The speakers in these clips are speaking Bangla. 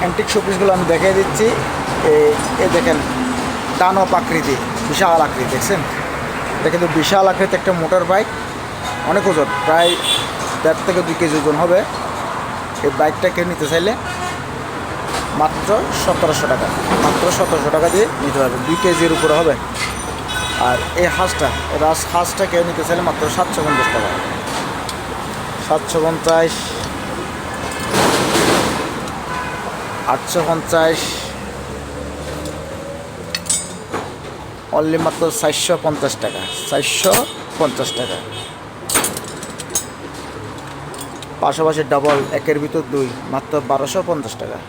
অ্যান্টিক শোপিসগুলো আমি দেখিয়ে দিচ্ছি। এ দেখেন দানব আকৃতি, বিশাল আকৃতি দেখছেন। এটা কিন্তু বিশাল আকৃতি একটা মোটর বাইক, অনেক ওজন, প্রায় 1.5 থেকে 2 কেজি ওজন হবে। এই বাইকটাকে নিতে চাইলে মাত্র 1700 টাকা, মাত্র 1700 টাকা দিয়ে নিতে পারবে, 2 কেজির উপরে হবে। আর এই হাঁসটা কেউ নিতে চাইলে মাত্র 750 টাকা, 750, 850, অনলি মাত্র 450 টাকা, 450 টাকা। পাশাপাশি ডাবল, একের ভিতর 2, মাত্র 1250 টাকা।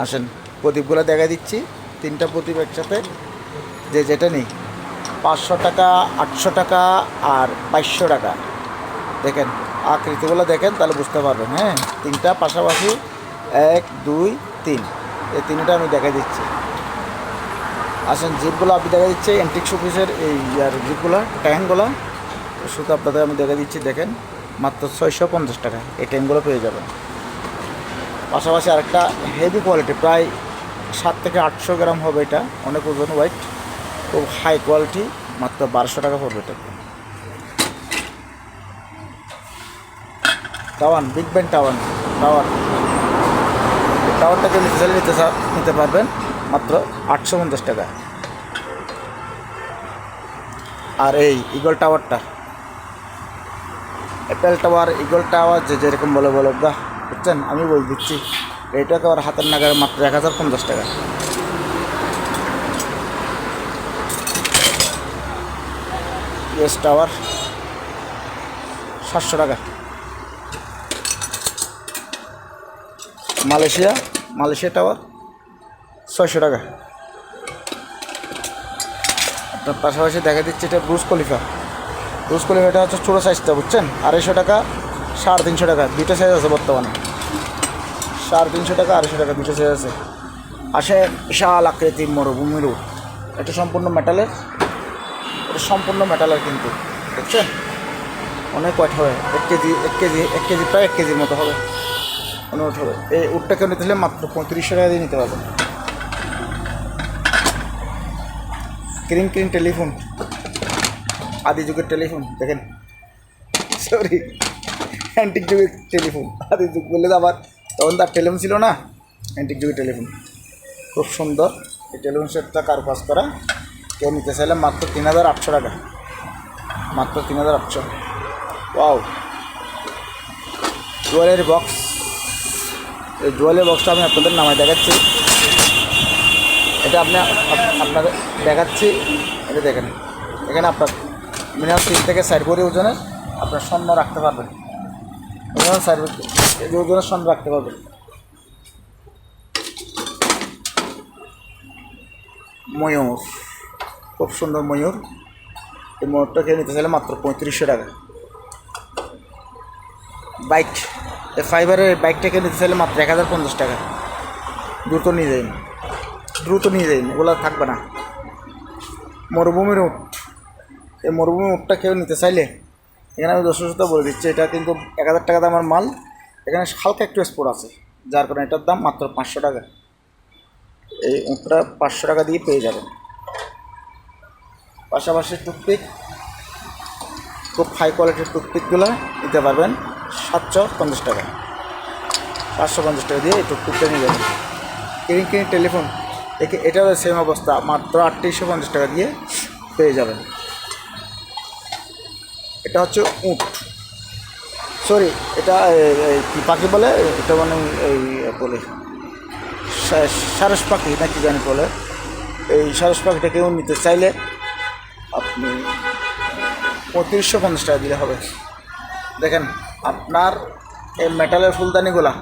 আসেন প্রদীপগুলো দেখা দিচ্ছি, 3টা প্রদীপ একসাথে, যে যেটা নেই 500 টাকা, 800 টাকা আর 2200 টাকা। দেখেন আকৃতিগুলো দেখেন, তাহলে বুঝতে পারবেন। হ্যাঁ, 3টা পাশাপাশি, 1 2 3, এই 3টা আমি দেখা দিচ্ছি। আসেন জিপগুলো আপনি দেখা দিচ্ছে, অ্যান্টিক শোপিসের এই জিপগুলো, ট্যাঙ্কগুলো শুধু আপনাদের আমি দেখা দিচ্ছি। দেখেন মাত্র 650 টাকা এই ট্যাঙ্কগুলো পেয়ে যাবেন। পাশাপাশি আরেকটা হেভি কোয়ালিটি, প্রায় 7 থেকে 800 গ্রাম হবে, এটা অনেক ওজন ওয়েট, খুব হাই কোয়ালিটি, মাত্র 1200 টাকা পড়বে এটা। টাওয়ান, বিগ ব্যান টাওয়ারটাকে নিতে পারবেন মাত্র 850 টাকা। আর এই ইগল টাওয়ারটা, অ্যাপেল টাওয়ার, ইগল টাওয়ার, যে যেরকম বলে বাহ, বুঝছেন, আমি বলে দিচ্ছি। এইটাকে আর হাতের নাগারে মাত্র 1050 টাকা। ইউএস টাওয়ার 700 টাকা। মালয়েশিয়া টাওয়ার 600 টাকা। আপনার পাশাপাশি দেখা দিচ্ছে এটা ব্রুজ খলিফাটা হচ্ছে ছোটো সাইজটা, বুঝছেন, 250 টাকা, 350 টাকা, 2টা সাইজ আছে বর্তমানে। 350 টাকা, 250 টাকা, 2টা সাইজ আছে। আসে বিশাল আকৃতির মরুভূমির উট, এটা সম্পূর্ণ মেটালের, কিন্তু দেখছেন অনেক ওয়েট হবে, 1 কেজি প্রায় 1 কেজির মতো হবে, অনেক ওয়েট হবে। এই উটটাকে নিতে হলে মাত্র 3500 টাকা দিয়ে নিতে পারবেন। ক্রিন টেলিফোন, আদি যুগের টেলিফোন, দেখেন, সরি, অ্যান্টিক যুগের টেলিফোন। আদি যুগ বললে তো আবার তখন তার টেলিফোন ছিল না, অ্যান্টিক যুগের টেলিফোন, খুব সুন্দর। এই টেলিফোন সেটটা কারুকাজ করা, কেউ নিতে চাইলে মাত্র 3800 টাকা, মাত্র 3800। ওয়াও, জুয়েলারি বক্স, এই জুয়েলারি বক্সটা আমি আপনাদের নামায় দেখাচ্ছি। এটা আপনাদের দেখাচ্ছি, এটা দেখেন, এখানে আপনার মিনিমাম 3 থেকে 4 ভরি ওজনের আপনার স্বর্ণ রাখতে পারবেন, মিনিমাম 4 ওজনের স্বর্ণ রাখতে পারবেন। ময়ূর, খুব সুন্দর ময়ূর, এই ময়ূরটাকে নিতে চাইলে মাত্র 3500 টাকা। বাইক, এই ফাইবারের বাইকটাকে নিতে চাইলে মাত্র 1050 টাকা। দ্রুত নিয়ে যাইন, ওগুলো থাকবে না। মরুভূমির উট, এই মরুভূমির উটটা কেউ নিতে চাইলে, এখানে আমি দর্শক বলে দিচ্ছি, এটা কিন্তু 1000 টাকা দামের মাল, এখানে হালকা একটু স্পোর্ট আছে, যার কারণে এটার দাম মাত্র 500 টাকা। এই উটটা 500 টাকা দিয়ে পেয়ে যাবেন। পাশাপাশি টুথপিক, খুব হাই কোয়ালিটির টুথপিকগুলো নিতে পারবেন 750 টাকা, 750 টাকা দিয়ে এই টুথপিকটা নিয়ে যাবেন। ক্রিন টেলিফোন, এটাও সেম অবস্থা, মাত্র 3850 টাকা দিয়ে পেয়ে যাবেন। এটা হচ্ছে উট, সরি, এটা কী পাখি বলে, এটা মানে এই বলে সারস পাখি নাকি জানি বলে। এই সারস পাখিটা কেউ নিতে চাইলে আপনি 3550 টাকা দিলে হবে। দেখেন আপনার এই মেটালের ফুলদানিগুলা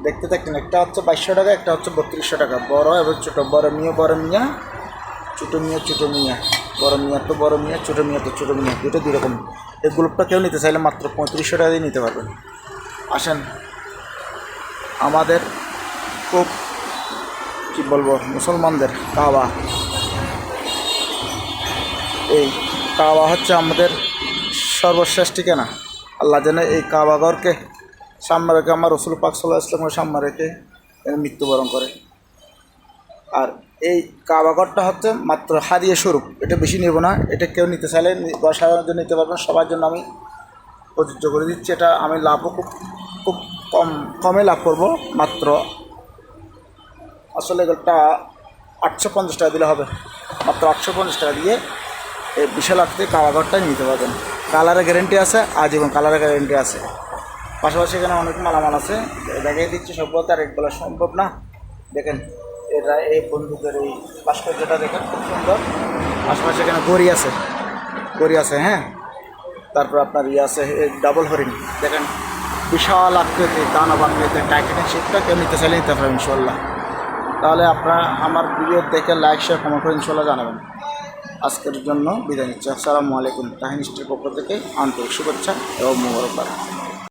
দেখতে থাকতেন, একটা হচ্ছে 2200 টাকা, একটা হচ্ছে 3200 টাকা, বড় এবং ছোটো, বড় মিয়া, ছোটো মিয়া, বড় মিয়া তো বড় মিয়া, ছোটো মিয়া তো ছোটো মিয়া, দুটো 2 রকম। এই গ্রুপটা কেউ নিতে চাইলে মাত্র 3500 টাকা দিয়ে নিতে পারবেন। আসেন, আমাদের খুব কী বলবো, মুসলমানদের কাবা, এই কাবা হচ্ছে আমাদের সর্বশেষ ঠিকানা। আল্লাহ যেন এই কাবাঘরকে সামনে রেখে আমার রসুল পাক সাল্লাল্লাহু আলাইহি ওয়াসাল্লাম সামনে রেখে মৃত্যুবরণ করে। আর এই কাবাঘরটা হচ্ছে মাত্র হাদিয়া স্বরূপ, এটা বেশি নেব না। এটা কেউ নিতে চাইলে সাধারণত নিতে পারবেন, সবার জন্য আমি প্রযোজ্য করে দিচ্ছি। এটা আমি লাভও খুব খুব কমে লাভ করব, মাত্র আসলে এটা 850 টাকা দিলে হবে। মাত্র 850 টাকা দিয়ে এই বিশাল আকৃতির কাবাঘরটাই নিতে পারবেন। কালারের গ্যারেন্টি আছে, আজীবন কালারের গ্যারেন্টি আছে। পাশাপাশি এখানে অনেক মালামাল আছে, দেখিয়ে দিচ্ছি। সব বলতে আর এক বলা সম্ভব না। দেখেন এটা এই বন্দুকের এই ভাস্কর্যটা দেখেন, খুব সুন্দর। পাশাপাশি এখানে গড়ি আছে, হ্যাঁ। তারপর আপনার আছে ডাবল হরিণ, দেখেন বিশাল আকৃতি, দানব আকৃতি টাইটানিক শিপটা কেউ নিতে চাইলে নিতে পারবেন ইনশাল্লাহ। তাহলে আপনারা আমার ভিডিও দেখে লাইক শেয়ার কমেন্ট করে ইনশাল্লাহ জানাবেন। আজকের জন্য বিদায় নিচ্ছি। আসসালামু আলাইকুম। তাহিন স্ট্রির পক্ষ থেকে আন্তরিক শুভেচ্ছা এবং মোবারকবাদ।